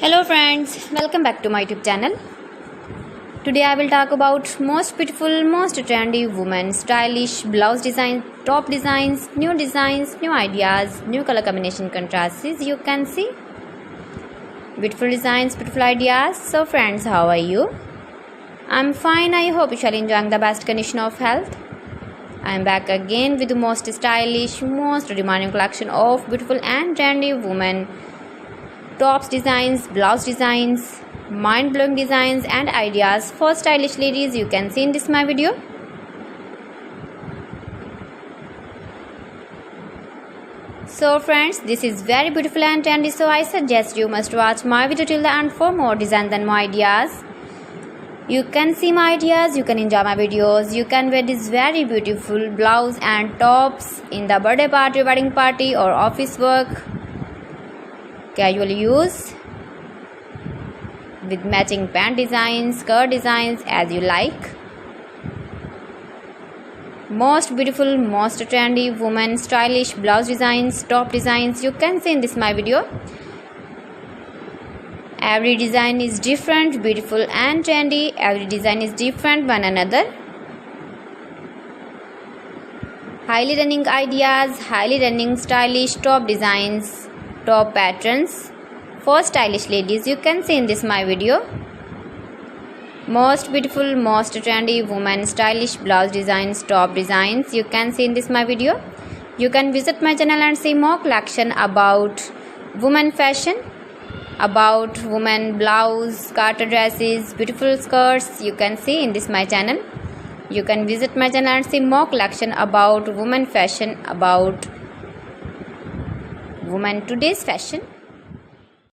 Hello friends, welcome back to my YouTube channel. Today I will talk about most beautiful, most trendy women, stylish blouse designs, top designs, new ideas, new color combination contrasts. You can see beautiful designs, beautiful ideas. So friends, how are you? I'm fine. I hope you shall enjoying the best condition of health. I am back again with the most stylish, most demanding collection of beautiful and trendy women tops designs, blouse designs, mind-blowing designs and ideas for stylish ladies. You can see in this my video. So friends, this is very beautiful and trendy, so I suggest you must watch my video till the end for more designs and more ideas. You can see my ideas, you can enjoy my videos, you can wear this very beautiful blouse and tops in the birthday party, wedding party or office work. Casual use with matching pant designs, skirt designs as you like. Most beautiful, most trendy women stylish blouse designs, top designs you can see in this my video. Every design is different, beautiful and trendy. Every design is different one another. Highly running ideas, highly running stylish top designs, top patterns for stylish ladies you can see in this my video. Most beautiful, most trendy women stylish blouse designs, top designs you can see in this my video. You can visit my channel and see more collection about women fashion, about women blouse, garter dresses, beautiful skirts you can see in this my channel. You can visit my channel and see more collection about women fashion, about women today's fashion.